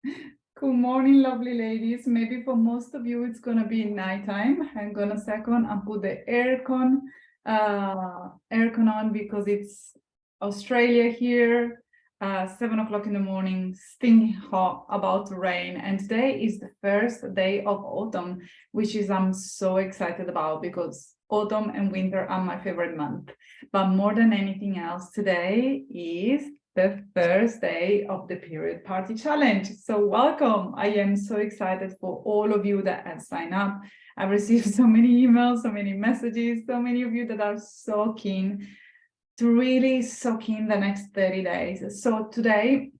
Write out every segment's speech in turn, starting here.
Good morning, lovely ladies. Maybe for most of you, it's gonna be nighttime. I'm gonna second and put the aircon on because it's Australia here, 7 o'clock in the morning, stinking hot, about to rain. And today is the first day of autumn, which is I'm so excited about because autumn and winter are my favorite month. But more than anything else, today is the first day of the Period Party Challenge. So welcome. I am so excited for all of you that have signed up. I've received so many emails, so many messages, so many of you that are so keen to really soak in the next 30 days. So today,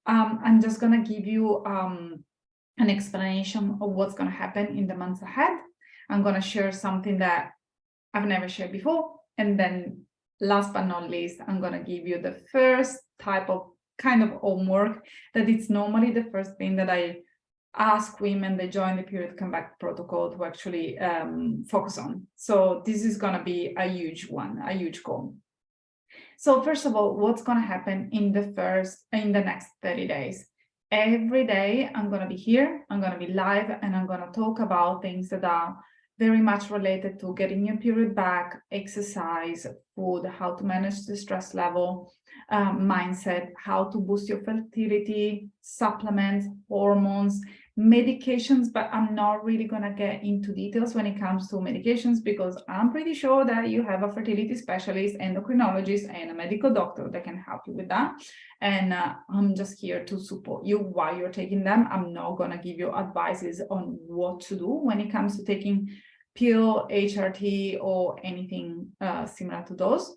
I'm just going to give you an explanation of what's going to happen in the months ahead. I'm going to share something that I've never shared before, and then last but not least, I'm going to give you the first type of kind of homework that it's normally the first thing that I ask women that join the Period Comeback Protocol to actually focus on. So this is going to be a huge one, a huge goal. So first of all, what's going to happen in the next 30 days? Every day I'm going to be here, I'm going to be live, and I'm going to talk about things that are very much related to getting your period back, exercise, food, how to manage the stress level, mindset, how to boost your fertility, supplements, hormones, medications, but I'm not really going to get into details when it comes to medications because I'm pretty sure that you have a fertility specialist, endocrinologist, and a medical doctor that can help you with that. And I'm just here to support you while you're taking them. I'm not going to give you advices on what to do when it comes to taking pill, HRT, or anything similar to those.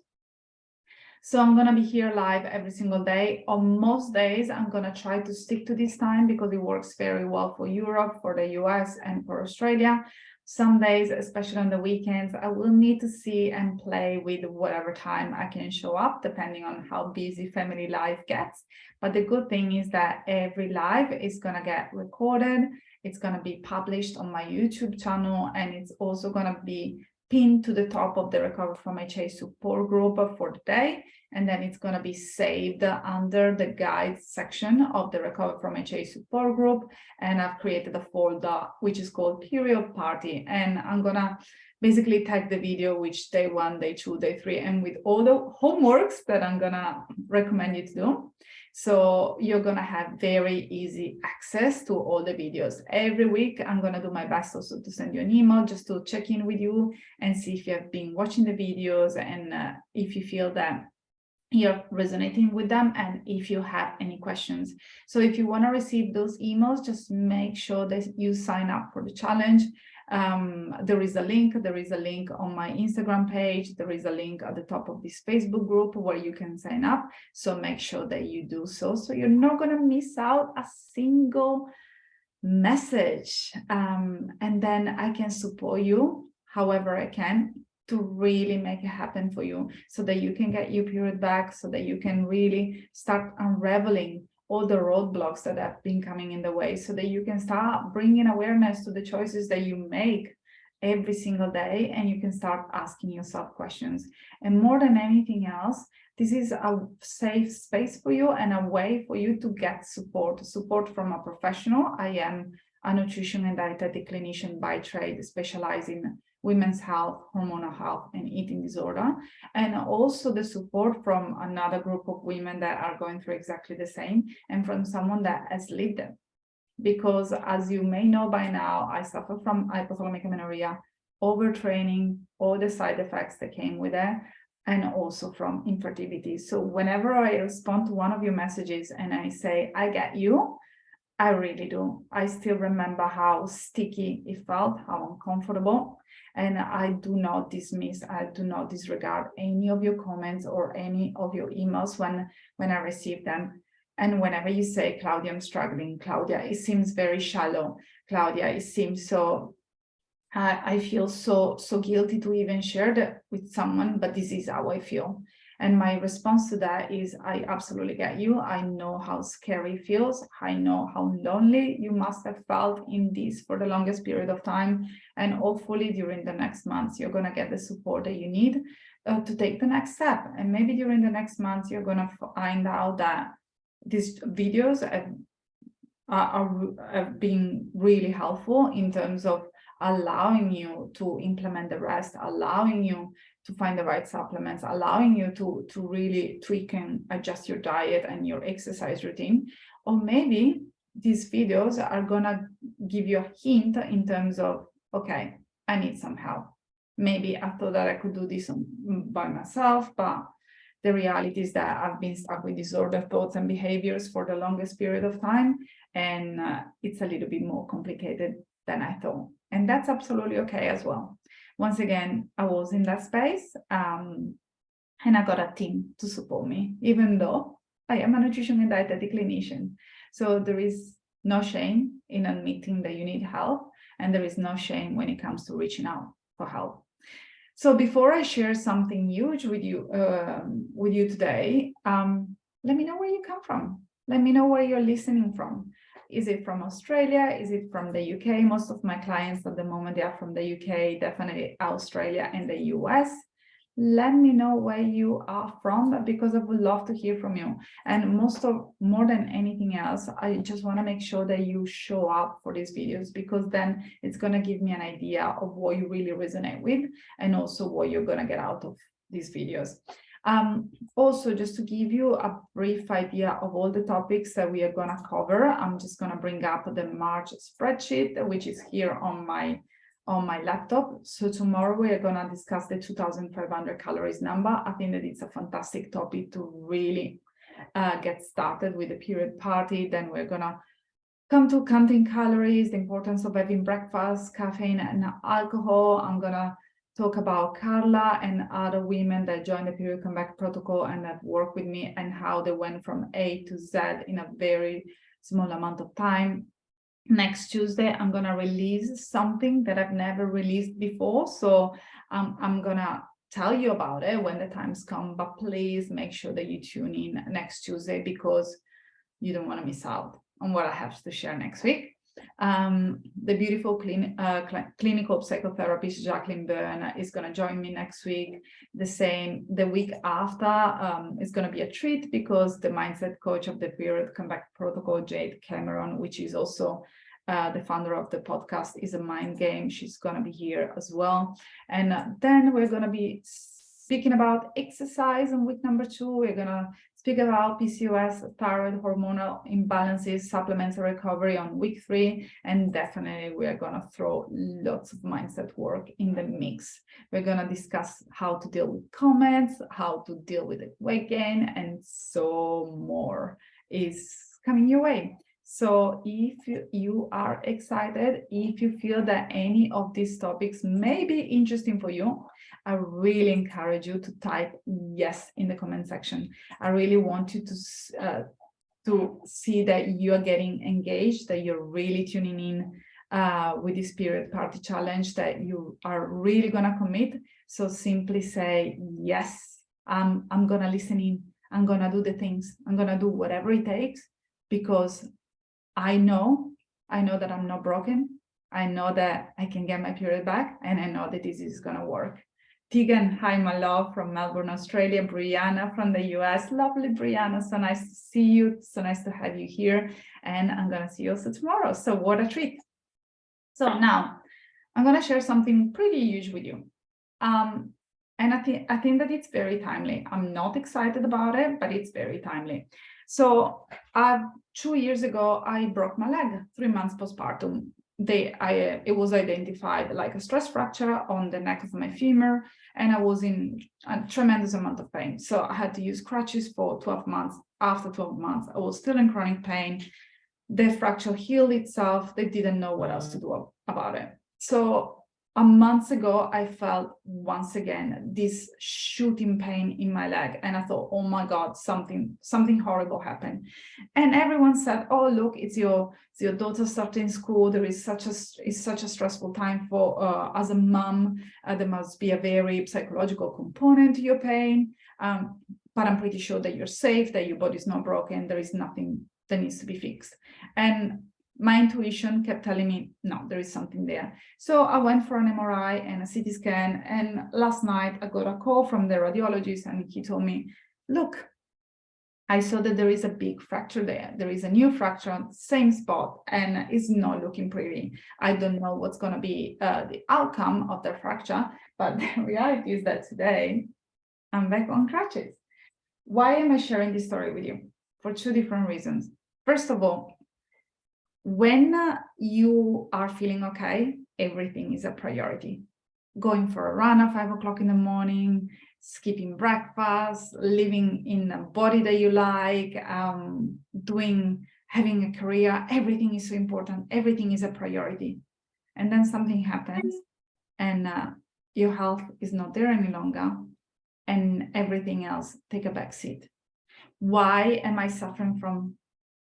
So I'm going to be here live every single day. On most days, I'm going to try to stick to this time because it works very well for Europe, for the US, and for Australia. Some days, especially on the weekends, I will need to see and play with whatever time I can show up, depending on how busy family life gets. But the good thing is that every live is going to get recorded. It's going to be published on my YouTube channel, and it's also going to be pinned to the top of the Recover from HA support group for the day. And then it's going to be saved under the guides section of the Recover from HA support group. And I've created a folder which is called Period Party. And I'm going to basically tag the video, which day 1, day 2, day 3, and with all the homeworks that I'm going to recommend you to do. So you're going to have very easy access to all the videos. Every week, I'm going to do my best also to send you an email just to check in with you and see if you have been watching the videos and if you feel that you're resonating with them and if you have any questions. So if you want to receive those emails, just make sure that you sign up for the challenge. There is a link on my Instagram page. There is a link at the top of this Facebook group where you can sign up. So make sure that you do so you're not going to miss out a single message. And then I can support you however I can to really make it happen for you so that you can get your period back, so that you can really start unraveling all the roadblocks that have been coming in the way, so that you can start bringing awareness to the choices that you make every single day, and you can start asking yourself questions. And more than anything else, this is a safe space for you and a way for you to get support from a professional. I am a nutrition and dietetic clinician by trade, specializing in women's health, hormonal health, and eating disorder, and also the support from another group of women that are going through exactly the same, and from someone that has lived it. Because as you may know by now, I suffer from hypothalamic amenorrhea, overtraining, all the side effects that came with it, and also from infertility. So whenever I respond to one of your messages and I say, I get you, I really do. I still remember how sticky it felt, how uncomfortable. And I do not dismiss, I do not disregard any of your comments or any of your emails when I receive them. And whenever you say, Claudia, I'm struggling, Claudia, it seems very shallow. Claudia, it seems so, I feel so guilty to even share that with someone, but this is how I feel. And my response to that is, I absolutely get you. I know how scary it feels. I know how lonely you must have felt in this for the longest period of time. And hopefully during the next months, you're going to get the support that you need to take the next step. And maybe during the next months, you're going to find out that these videos are being really helpful in terms of allowing you to implement the rest, allowing you to find the right supplements, allowing you to really tweak and adjust your diet and your exercise routine. Or maybe these videos are gonna give you a hint in terms of, okay, I need some help. Maybe I thought that I could do this by myself, but the reality is that I've been stuck with disordered thoughts and behaviors for the longest period of time, and it's a little bit more complicated than I thought. And that's absolutely okay as well. Once again, I was in that space, and I got a team to support me, even though I am a nutrition and dietetic clinician. So there is no shame in admitting that you need help, and there is no shame when it comes to reaching out for help. So before I share something huge with you today, let me know where you come from. Let me know where you're listening from. Is it from Australia? Is it from the UK? Most of my clients at the moment, they are from the UK, definitely Australia and the US. Let me know where you are from, because I would love to hear from you. And more than anything else, I just want to make sure that you show up for these videos, because then it's going to give me an idea of what you really resonate with, and also what you're going to get out of these videos. Also, just to give you a brief idea of all the topics that we are going to cover, I'm just going to bring up the March spreadsheet, which is here on my laptop. So tomorrow we are going to discuss the 2,500 calories number. I think that it's a fantastic topic to really get started with the period party. Then we're going to come to counting calories, the importance of having breakfast, caffeine and alcohol. I'm going to talk about Carla and other women that joined the period comeback protocol and that work with me, and how they went from A to Z in a very small amount of time. Next Tuesday, I'm going to release something that I've never released before. So I'm going to tell you about it when the times come, but please make sure that you tune in next Tuesday, because you don't want to miss out on what I have to share next week. The beautiful clinical psychotherapist Jacqueline Byrne is going to join me next week. The week after is going to be a treat, because the mindset coach of the period comeback protocol, Jade Cameron, which is also the founder of the podcast Is a Mind Game, she's going to be here as well. And then we're going to be speaking about exercise in week number 2. We're going to speak about PCOS, thyroid hormonal imbalances, supplements and recovery on week 3. And definitely we are going to throw lots of mindset work in the mix. We're going to discuss how to deal with comments, how to deal with the weight gain, and so more is coming your way. So if you are excited, if you feel that any of these topics may be interesting for you, I really encourage you to type yes in the comment section. I really want you to see that you are getting engaged, that you're really tuning in with this period party challenge, that you are really going to commit. So simply say, yes, I'm going to listen in. I'm going to do the things. I'm going to do whatever it takes, because I know that I'm not broken. I know that I can get my period back, and I know that this is going to work. Tegan, hi, my love, from Melbourne, Australia. Brianna from the US. Lovely, Brianna. So nice to see you. So nice to have you here. And I'm going to see you also tomorrow. So what a treat. So now I'm going to share something pretty huge with you. And I think that it's very timely. I'm not excited about it, but it's very timely. So 2 years ago, I broke my leg, 3 months postpartum. It was identified like a stress fracture on the neck of my femur, and I was in a tremendous amount of pain. So I had to use crutches for 12 months. After 12 months, I was still in chronic pain. The fracture healed itself. They didn't know what else to do about it. So a month ago, I felt once again this shooting pain in my leg, and I thought, oh my God, something horrible happened. And everyone said, oh look, it's your daughter starting school. It's such a stressful time for as a mom. There must be a very psychological component to your pain. But I'm pretty sure that you're safe, that your body's not broken. There is nothing that needs to be fixed. And my intuition kept telling me, no, there is something there. So I went for an MRI and a CT scan. And last night I got a call from the radiologist, and he told me, look, I saw that there is a big fracture there. There is a new fracture on the same spot, and it's not looking pretty. I don't know what's going to be the outcome of the fracture, but the reality is that today I'm back on crutches. Why am I sharing this story with you? For two different reasons. First of all, when you are feeling okay, everything is a priority. Going for a run at 5 o'clock in the morning, skipping breakfast, living in a body that you like, having a career, everything is so important. Everything is a priority. And then something happens and your health is not there any longer, and everything else take a back seat. Why am I suffering from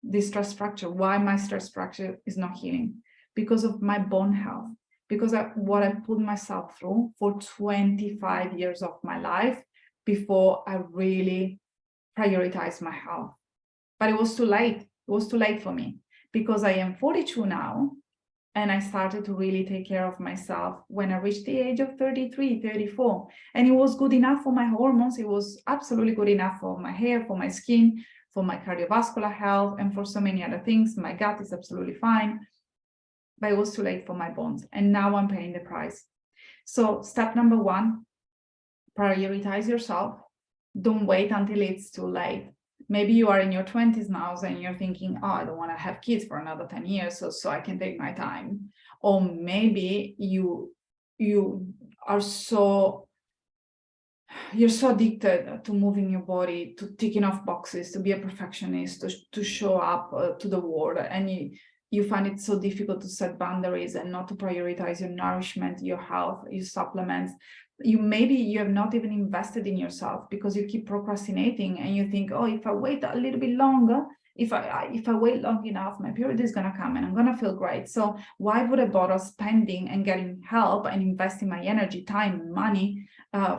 this stress fracture? Why my stress fracture is not healing? Because of my bone health. Because of what I put myself through for 25 years of my life before I really prioritized my health. But it was too late. It was too late for me, because I am 42 now, and I started to really take care of myself when I reached the age of 33, 34. And it was good enough for my hormones. It was absolutely good enough for my hair, for my skin, for my cardiovascular health, and for so many other things. My gut is absolutely fine. But it was too late for my bones, and now I'm paying the price. So step number one, prioritize yourself. Don't wait until it's too late. Maybe you are in your 20s now and you're thinking, oh, I don't want to have kids for another 10 years, so I can take my time. Or maybe you're so addicted to moving your body, to ticking off boxes, to be a perfectionist, to show up to the world, and you find it so difficult to set boundaries and not to prioritize your nourishment, your health, your supplements. Maybe you have not even invested in yourself because you keep procrastinating, and you think, oh, if I wait a little bit longer, if I wait long enough, my period is going to come and I'm going to feel great. So why would I bother spending and getting help and investing my energy, time, and money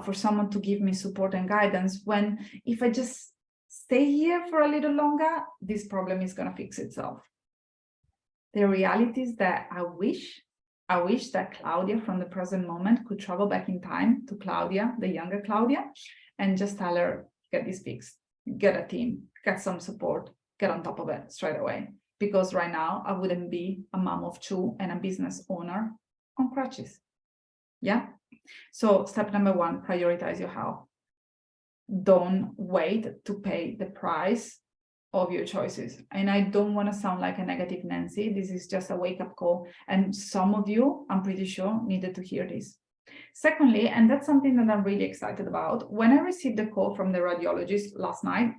for someone to give me support and guidance, when if I just stay here for a little longer, this problem is going to fix itself? The reality is that I wish that Claudia from the present moment could travel back in time to Claudia, the younger Claudia, and just tell her, get this fixed, get a team, get some support, get on top of it straight away. Because right now I wouldn't be a mom of two and a business owner on crutches. Yeah. So step number one, prioritize your health. Don't wait to pay the price of your choices. And I don't want to sound like a negative Nancy. This is just a wake-up call. And some of you, I'm pretty sure, needed to hear this. Secondly, and that's something that I'm really excited about, when I received the call from the radiologist last night,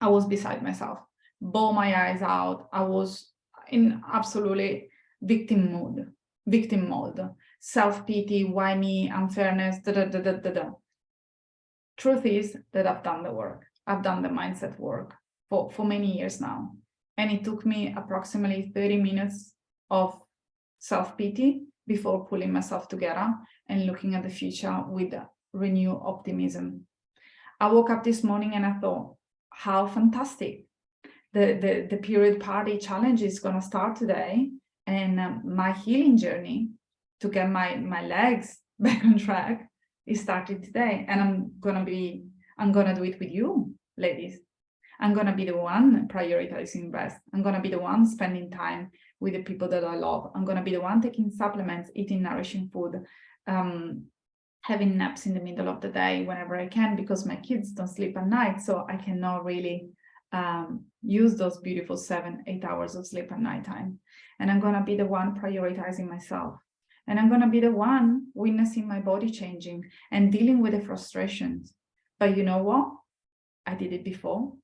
I was beside myself, bawl my eyes out. I was in absolutely victim mode, self-pity, why me, unfairness, Truth is that I've done the work. I've done the mindset work for many years now. And it took me approximately 30 minutes of self-pity before pulling myself together and looking at the future with renewed optimism. I woke up this morning and I thought, how fantastic. The period party challenge is going to start today. And my healing journey to get my legs back on track is starting today. And I'm gonna do it with you, ladies. I'm gonna be the one prioritizing rest. I'm gonna be the one spending time with the people that I love. I'm gonna be the one taking supplements, eating nourishing food, having naps in the middle of the day whenever I can, because my kids don't sleep at night, so I cannot really use those beautiful 7-8 hours of sleep at nighttime. And I'm gonna be the one prioritizing myself. And I'm going to be the one witnessing my body changing and dealing with the frustrations. But you know what? I did it before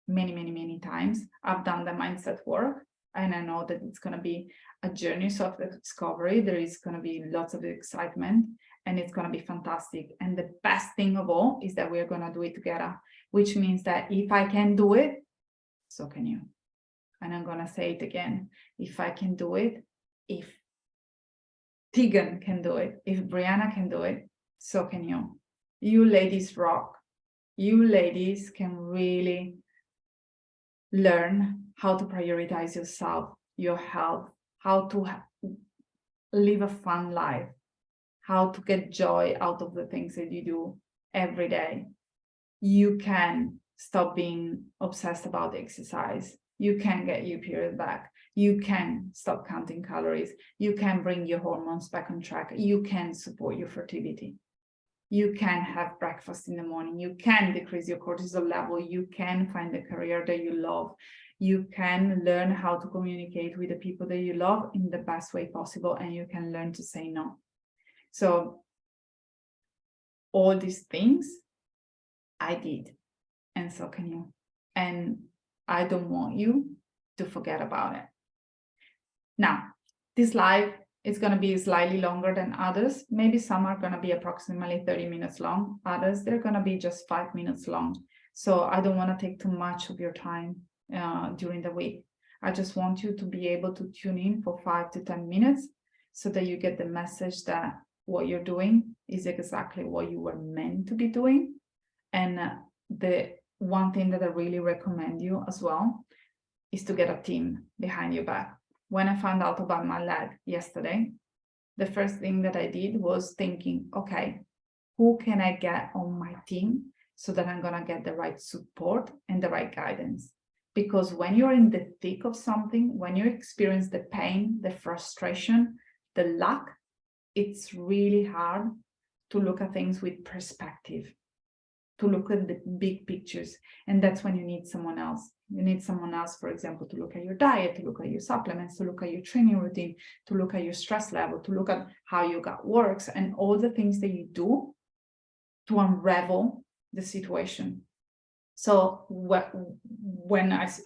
many, many, many times. I've done the mindset work, and I know that it's going to be a journey of discovery. There is going to be lots of excitement, and it's going to be fantastic. And the best thing of all is that we're going to do it together, which means that if I can do it, so can you. And I'm going to say it again. If I can do it, if Tegan can do it, if Brianna can do it, so can you. You ladies rock. You ladies can really learn how to prioritize yourself, your health, how to live a fun life, how to get joy out of the things that you do every day. You can stop being obsessed about the exercise. You can get your period back. You can stop counting calories. You can bring your hormones back on track. You can support your fertility. You can have breakfast in the morning. You can decrease your cortisol level. You can find a career that you love. You can learn how to communicate with the people that you love in the best way possible, and you can learn to say no. So all these things I did, and so can you. And I don't want you to forget about it. Now, this live is going to be slightly longer than others. Maybe some are going to be approximately 30 minutes long. Others, they're going to be just 5 minutes long. So I don't want to take too much of your time during the week. I just want you to be able to tune in for 5 to 10 minutes so that you get the message that what you're doing is exactly what you were meant to be doing. And the one thing that I really recommend you as well is to get a team behind your back. When I found out about my leg yesterday, the first thing that I did was thinking, okay, who can I get on my team so that I'm going to get the right support and the right guidance? Because when you're in the thick of something, when you experience the pain, the frustration, the lack, it's really hard to look at things with perspective, to look at the big pictures. And that's when you need someone else. You need someone else, for example, to look at your diet, to look at your supplements, to look at your training routine, to look at your stress level, to look at how your gut works, and all the things that you do to unravel the situation. So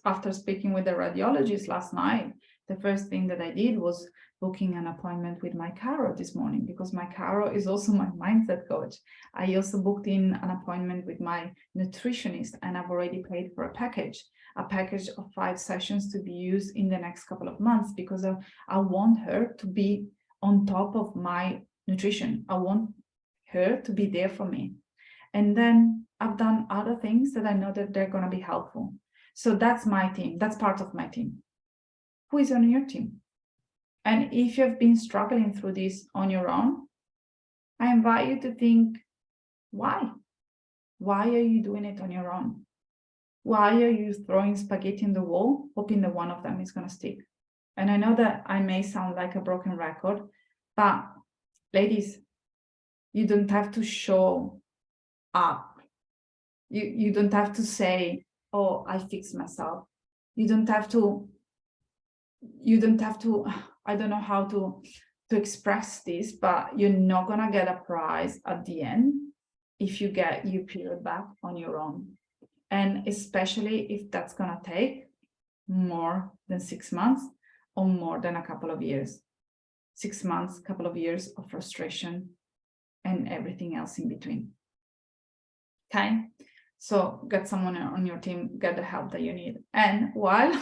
after speaking with the radiologist last night, the first thing that I did was booking an appointment with my chiro this morning, because my chiro is also my mindset coach. I also booked in an appointment with my nutritionist, and I've already paid for a package of 5 sessions to be used in the next couple of months, because I want her to be on top of my nutrition. I want her to be there for me. And then I've done other things that I know that they're going to be helpful. So that's my team. That's part of my team. Who is on your team? And if you've been struggling through this on your own, I invite you to think, why? Why are you doing it on your own? Why are you throwing spaghetti in the wall, hoping that one of them is going to stick? And I know that I may sound like a broken record, but ladies, you don't have to show up. You don't have to say, oh, I fixed myself. You don't have to, I don't know how to express this, but you're not gonna get a prize at the end if you get your period back on your own. And especially if that's gonna take more than 6 months or more than a couple of years. 6 months, couple of years of frustration and everything else in between. Okay, so get someone on your team, get the help that you need. And while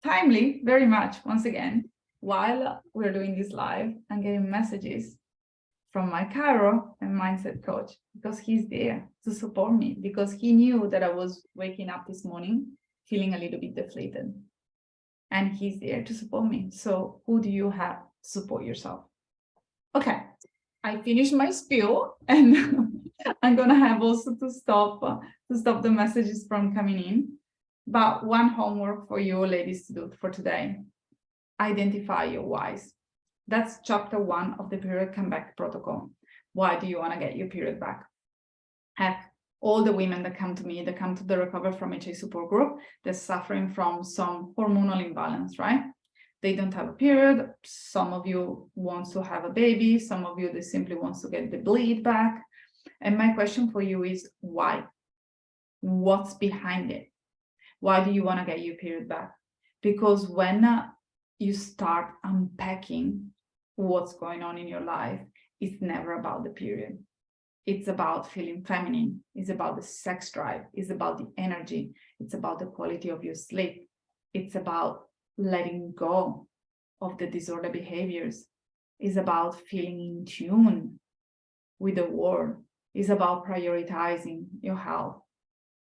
timely, very much, once again, while we're doing this live, I'm getting messages from my chiro and mindset coach, because he's there to support me, because he knew that I was waking up this morning feeling a little bit deflated, and he's there to support me. So who do you have to support yourself? Okay, I finished my spiel, and I'm gonna have also to stop the messages from coming in. But one homework for you ladies to do for today: identify your whys. That's chapter 1 of the period comeback protocol. Why do you want to get your period back? Heck, all the women that come to me, that come to the Recover from HA support group, they're suffering from some hormonal imbalance, right? They don't have a period. Some of you want to have a baby. Some of you, they simply want to get the bleed back. And my question for you is, why? What's behind it? Why do you want to get your period back? Because when you start unpacking what's going on in your life, it's never about the period. It's about feeling feminine. It's about the sex drive. It's about the energy. It's about the quality of your sleep. It's about letting go of the disorder behaviors. It's about feeling in tune with the world. It's about prioritizing your health.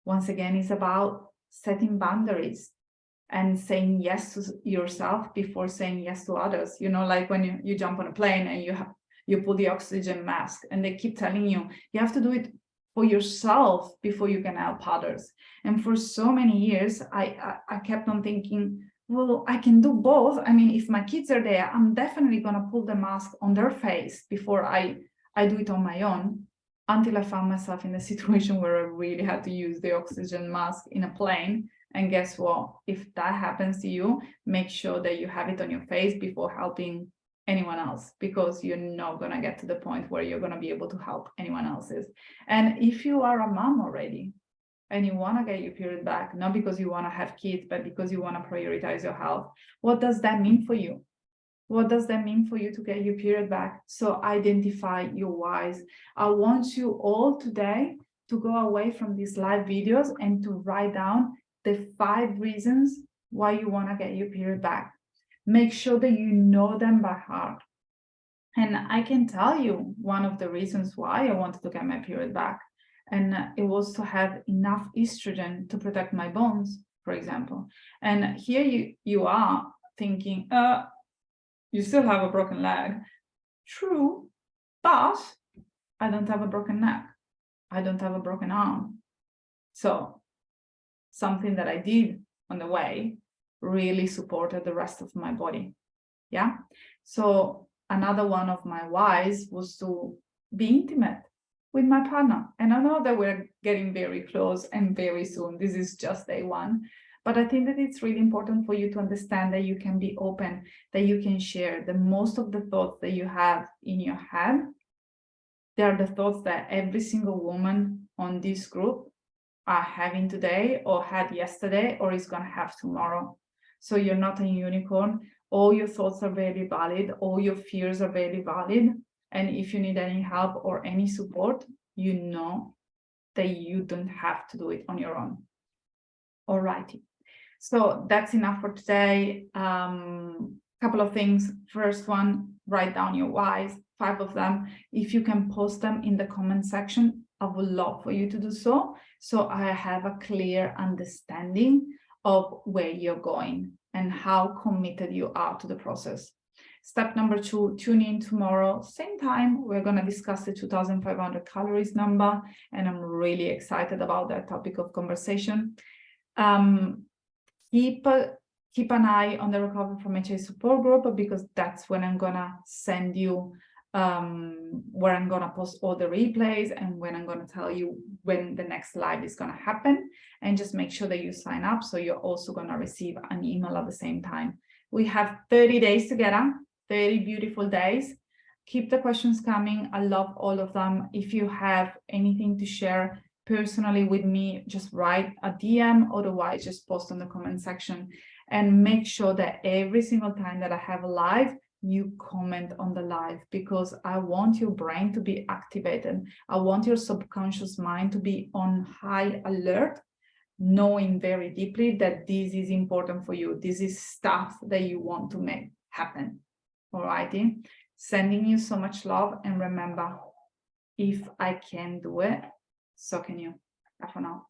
Once again, it's about setting boundaries and saying yes to yourself before saying yes to others. You know, like when you jump on a plane and you pull the oxygen mask and they keep telling you, you have to do it for yourself before you can help others. And for so many years, I kept on thinking, well, I can do both. I mean, if my kids are there, I'm definitely going to pull the mask on their face before I do it on my own, until I found myself in a situation where I really had to use the oxygen mask in a plane. And guess what? If that happens to you, make sure that you have it on your face before helping anyone else, because you're not going to get to the point where you're going to be able to help anyone else's. And if you are a mom already and you want to get your period back, not because you want to have kids, but because you want to prioritize your health, what does that mean for you? What does that mean for you to get your period back? So identify your whys. I want you all today to go away from these live videos and to write down the 5 reasons why you want to get your period back. Make sure that you know them by heart. And I can tell you one of the reasons why I wanted to get my period back. And it was to have enough estrogen to protect my bones, for example. And here you are thinking, you still have a broken leg. True, but I don't have a broken neck. I don't have a broken arm. So something that I did on the way really supported the rest of my body. Yeah. So another one of my whys was to be intimate with my partner. And I know that we're getting very close and very soon. This is just day 1. But I think that it's really important for you to understand that you can be open, that you can share. The most of the thoughts that you have in your head, they are the thoughts that every single woman on this group are having today, or had yesterday, or is going to have tomorrow. So you're not a unicorn. All your thoughts are very valid. All your fears are very valid. And if you need any help or any support, you know that you don't have to do it on your own. All righty. So that's enough for today. Couple of things. First one, write down your whys, 5 of them. If you can post them in the comment section, I would love for you to do so. So I have a clear understanding of where you're going and how committed you are to the process. Step number 2, tune in tomorrow, same time. We're going to discuss the 2,500 calories number, and I'm really excited about that topic of conversation. Keep an eye on the Recover from HA support group, because that's when I'm gonna send you where I'm gonna post all the replays and when I'm gonna tell you when the next live is gonna happen. And just make sure that you sign up, so you're also gonna receive an email at the same time. We have 30 days together, 30 beautiful days. Keep the questions coming. I love all of them. If you have anything to share personally with me, just write a DM, otherwise just post on the comment section. And make sure that every single time that I have a live, you comment on the live, because I want your brain to be activated. I want your subconscious mind to be on high alert, knowing very deeply that this is important for you. This is stuff that you want to make happen. All righty. Sending you so much love. And remember, if I can do it, so can you. Bye for now.